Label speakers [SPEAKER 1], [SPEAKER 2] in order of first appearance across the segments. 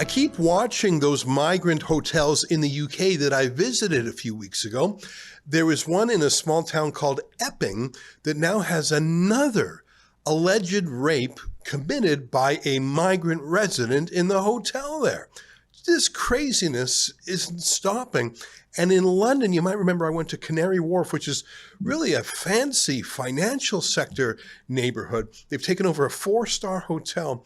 [SPEAKER 1] I keep watching those migrant hotels in the UK that I visited a few weeks ago. There was one in a small town called Epping that now has another alleged rape committed by a migrant resident in the hotel there. This craziness isn't stopping. And in London, you might remember I went to Canary Wharf, which is really a fancy financial sector neighborhood. They've taken over a 4-star hotel.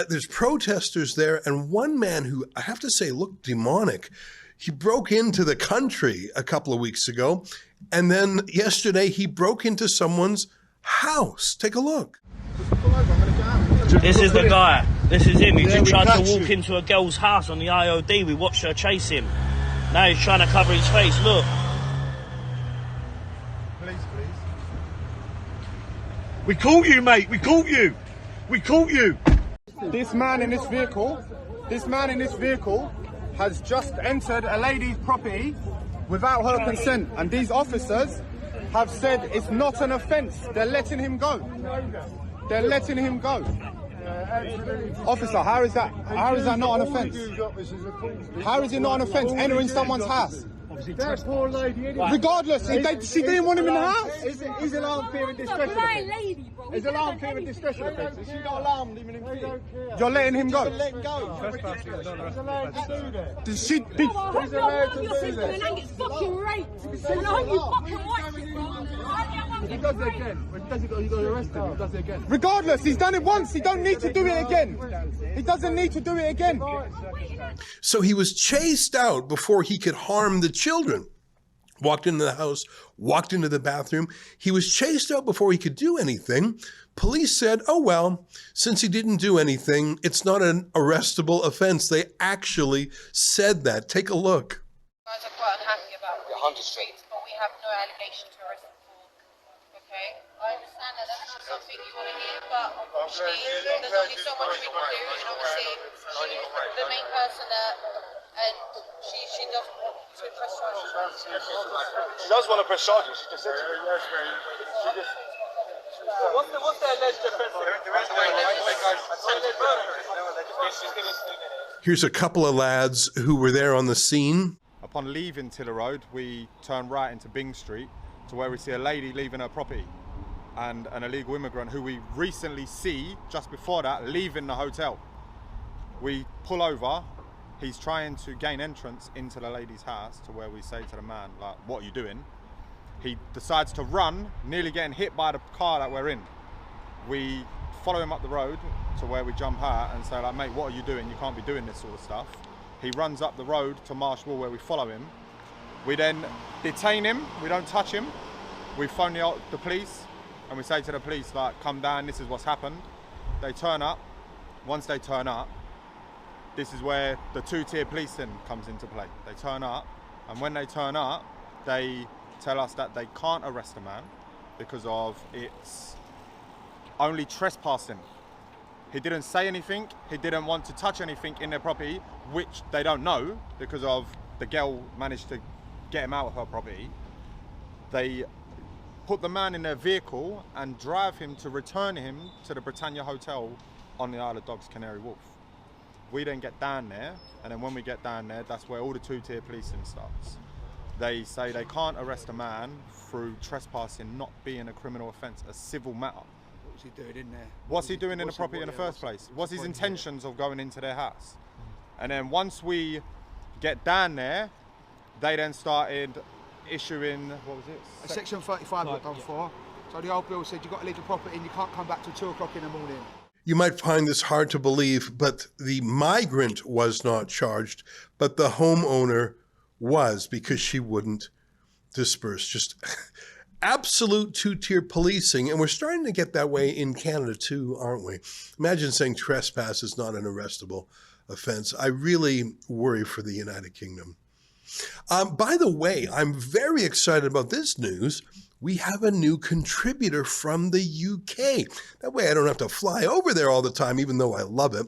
[SPEAKER 1] There's protesters there, and one man who I have to say looked demonic. He broke into the country a couple of weeks ago, and then yesterday he broke into someone's house. Take a look.
[SPEAKER 2] This is the guy. This is him. He just tried to walk into a girl's house on the IOD. We watched her chase him. Now he's trying to cover his face. Look.
[SPEAKER 3] Please. We caught you, mate. We caught you. We caught you.
[SPEAKER 4] This man in this vehicle has just entered a lady's property without her consent, and these officers have said it's not an offence. They're letting him go. They're letting him go. Officer, how is that not an offence? How is it not an offence entering someone's house?
[SPEAKER 5] That poor lady, anyway.
[SPEAKER 4] Regardless, she didn't want him in the house.
[SPEAKER 5] Is alarm clear and discretion offence? Is alarm clear and discretion offence? Is she not alarmed even in fear?
[SPEAKER 4] You're letting him go.
[SPEAKER 5] Let him go. He's allowed to do that.
[SPEAKER 4] Does she?
[SPEAKER 5] He's allowed to do that.
[SPEAKER 6] And then gets fucking raped. And I hope you fucking watch it, bro.
[SPEAKER 5] He does it again. When he does it, you got to arrest him. He does it again.
[SPEAKER 4] Regardless, he's done it once. He don't need to do it again. He doesn't need to do it again.
[SPEAKER 1] So he was chased out before he could harm the children. Walked into the house, walked into the bathroom. He was chased out before he could do anything. Police said, oh, well, since he didn't do anything, it's not an arrestable offense. They actually said that. Take a look.
[SPEAKER 7] Guys are quite unhappy about it.
[SPEAKER 8] 100 Street.
[SPEAKER 7] But we have no allegation to arrest him for. Okay? I understand that that's not something you want to hear, but unfortunately, there's only so much we can do. And obviously, she's the main person and she doesn't want to press charges.
[SPEAKER 8] She does want to press charges. She just said to me.
[SPEAKER 5] What's the alleged offence?
[SPEAKER 1] Here's a couple of lads who were there on the scene.
[SPEAKER 4] Upon leaving Tiller Road, we turn right into Bing Street to where we see a lady leaving her property and an illegal immigrant who we recently see just before that leaving the hotel. We pull over. He's trying to gain entrance into the lady's house to where we say to the man, like, what are you doing? He decides to run, nearly getting hit by the car that we're in. We follow him up the road to where we jump out and say, like, mate, what are you doing? You can't be doing this sort of stuff. He runs up the road to Marshall where we follow him. We then detain him, we don't touch him. We phone the police and we say to the police, like, come down, this is what's happened. They turn up. Once they turn up, this is where the 2-tier policing comes into play. They turn up, and when they turn up, they tell us that they can't arrest a man because of it's only trespassing. He didn't say anything, he didn't want to touch anything in their property, which they don't know because of the girl managed to get him out of her property. They put the man in their vehicle and drive him to return him to the Britannia Hotel on the Isle of Dogs, Canary Wharf. We then get down there, and then when we get down there, that's where all the 2-tier policing starts. They say they can't arrest a man through trespassing not being a criminal offence, a civil matter.
[SPEAKER 5] What's he doing in there?
[SPEAKER 4] What's he doing in the property in the first place? What's his intentions of going into their house? And then once we get down there, they then started issuing, what was it?
[SPEAKER 5] Section 35 got done for. So the old bill said you've got to leave the property and you can't come back till 2 o'clock in the morning.
[SPEAKER 1] You might find this hard to believe, but the migrant was not charged, but the homeowner was because she wouldn't disperse. Just absolute 2-tier policing. And we're starting to get that way in Canada too, aren't we? Imagine saying trespass is not an arrestable offense. I really worry for the United Kingdom. By the way, I'm very excited about this news. We have a new contributor from the UK. That way I don't have to fly over there all the time, even though I love it.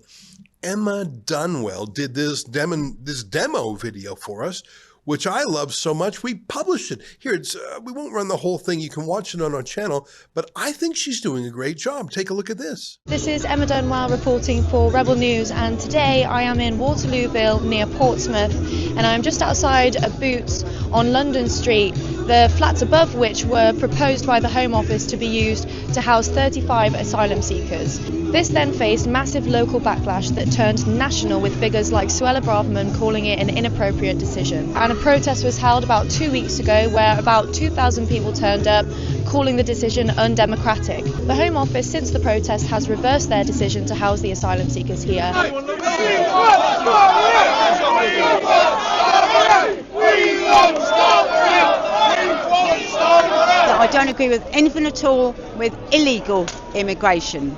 [SPEAKER 1] Emma Dunwell did this demo video for us which I love so much, we published it. Here, we won't run the whole thing. You can watch it on our channel, but I think she's doing a great job. Take a look at this.
[SPEAKER 9] This is Emma Dunwell reporting for Rebel News, and today I am in Waterlooville near Portsmouth, and I'm just outside a Boots on London Street, the flats above which were proposed by the Home Office to be used to house 35 asylum seekers. This then faced massive local backlash that turned national, with figures like Suella Braverman calling it an inappropriate decision. And a protest was held about 2 weeks ago where about 2,000 people turned up, calling the decision undemocratic. The Home Office, since the protest, has reversed their decision to house the asylum seekers here.
[SPEAKER 10] I don't agree with anything at all with illegal immigration.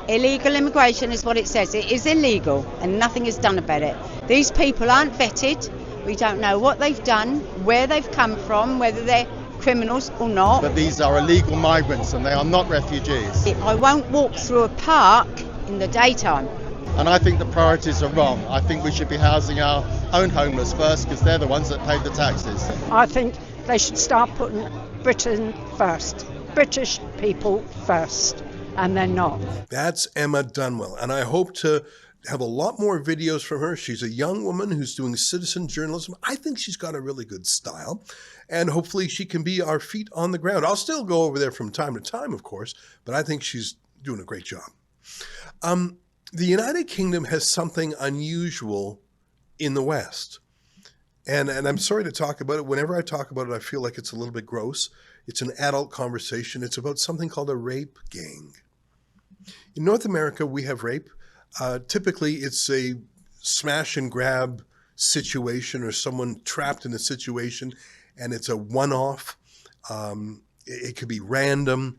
[SPEAKER 10] Illegal immigration is what it says. It is illegal and nothing is done about it. These people aren't vetted. We don't know what they've done, where they've come from, whether they're criminals or not.
[SPEAKER 11] But these are illegal migrants and they are not refugees.
[SPEAKER 10] I won't walk through a park in the daytime.
[SPEAKER 11] And I think the priorities are wrong. I think we should be housing our own homeless first, because they're the ones that pay the taxes.
[SPEAKER 12] I think they should start putting Britain first, British people first, and they're not.
[SPEAKER 1] That's Emma Dunwell, and I hope to have a lot more videos from her. She's a young woman who's doing citizen journalism. I think she's got a really good style, and hopefully she can be our feet on the ground. I'll still go over there from time to time, of course, but I think she's doing a great job. The United Kingdom has something unusual in the West. And I'm sorry to talk about it. Whenever I talk about it, I feel like it's a little bit gross. It's an adult conversation. It's about something called a rape gang. In North America, we have rape. Typically, it's a smash and grab situation, or someone trapped in a situation, and it's a one-off. It could be random.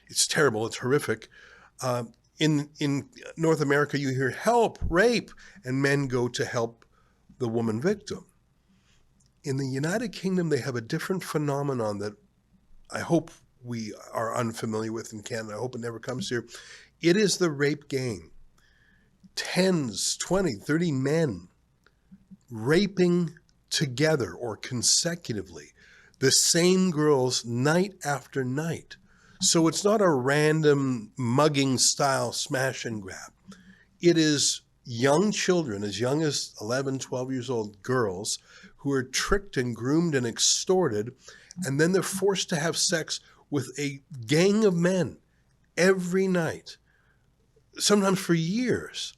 [SPEAKER 1] It's terrible. It's horrific. In North America, you hear help, rape, and men go to help the woman victim. In the United Kingdom, they have a different phenomenon that I hope we are unfamiliar with in Canada. I hope it never comes here. It is the rape gang. 10s, 20, 30 men raping together or consecutively the same girls night after night. So it's not a random mugging style smash and grab. It is young children, as young as 11, 12 years old girls, who are tricked and groomed and extorted, and then they're forced to have sex with a gang of men every night, sometimes for years.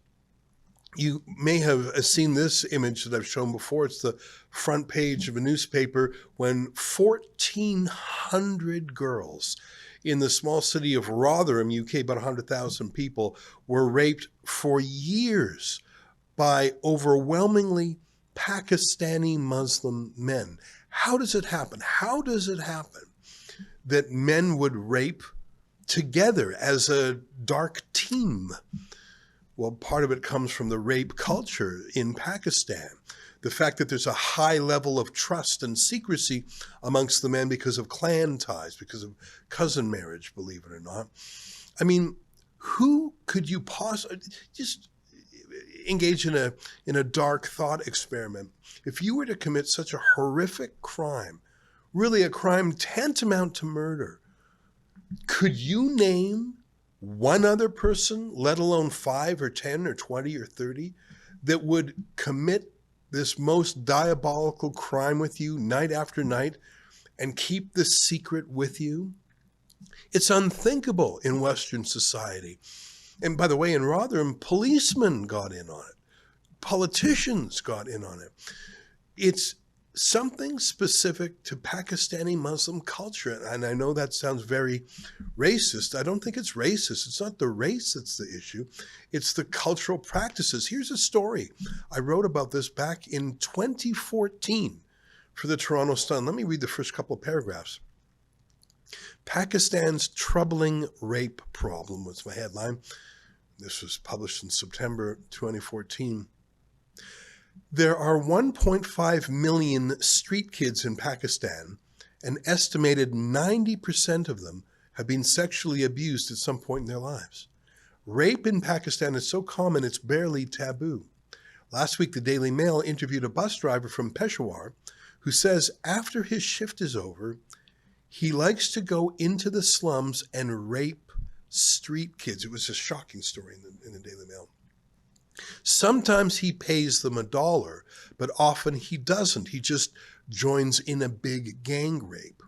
[SPEAKER 1] You may have seen this image that I've shown before. It's the front page of a newspaper when 1,400 girls in the small city of Rotherham, UK, about 100,000 people, were raped for years by overwhelmingly Pakistani Muslim men. How does it happen? How does it happen that men would rape together as a dark team? Well, part of it comes from the rape culture in Pakistan. The fact that there's a high level of trust and secrecy amongst the men because of clan ties, because of cousin marriage, believe it or not. I mean, who could you possibly just engage in a dark thought experiment? If you were to commit such a horrific crime, really a crime tantamount to murder, could you name one other person, let alone 5 or 10 or 20 or 30, that would commit this most diabolical crime with you night after night and keep the secret with you? It's unthinkable in Western society. And by the way, in Rotherham, policemen got in on it. Politicians got in on it. It's something specific to Pakistani Muslim culture. And I know that sounds very racist. I don't think it's racist. It's not the race that's the issue. It's the cultural practices. Here's a story. I wrote about this back in 2014 for the Toronto Sun. Let me read the first couple of paragraphs. Pakistan's troubling rape problem was my headline. This was published in September 2014. There are 1.5 million street kids in Pakistan. An estimated 90% of them have been sexually abused at some point in their lives. Rape in Pakistan is so common it's barely taboo. Last week, the Daily Mail interviewed a bus driver from Peshawar who says after his shift is over, he likes to go into the slums and rape street kids. It was a shocking story in the Daily Mail. Sometimes he pays them $1, but often he doesn't. He just joins in a big gang rape.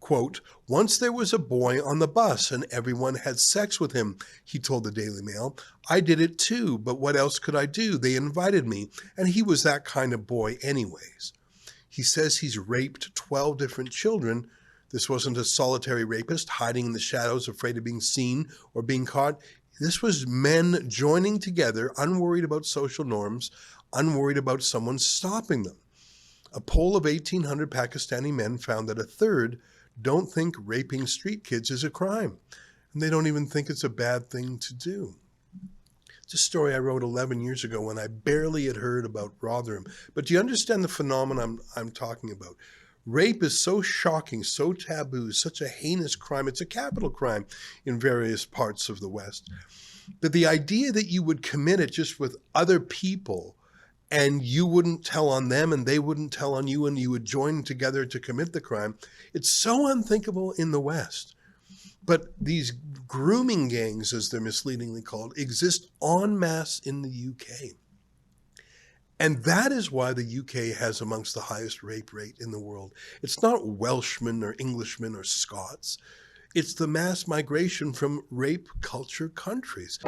[SPEAKER 1] Quote, once there was a boy on the bus and everyone had sex with him, he told the Daily Mail. I did it too, but what else could I do? They invited me, and he was that kind of boy anyways. He says he's raped 12 different children. This wasn't a solitary rapist hiding in the shadows, afraid of being seen or being caught. This was men joining together, unworried about social norms, unworried about someone stopping them. A poll of 1,800 Pakistani men found that a third don't think raping street kids is a crime, and they don't even think it's a bad thing to do. It's a story I wrote 11 years ago when I barely had heard about Rotherham. But do you understand the phenomenon I'm talking about? Rape is so shocking, so taboo, such a heinous crime. It's a capital crime in various parts of the West. But the idea that you would commit it just with other people and you wouldn't tell on them and they wouldn't tell on you and you would join together to commit the crime, it's so unthinkable in the West. But these grooming gangs, as they're misleadingly called, exist en masse in the UK. And that is why the UK has amongst the highest rape rate in the world. It's not Welshmen or Englishmen or Scots. It's the mass migration from rape culture countries.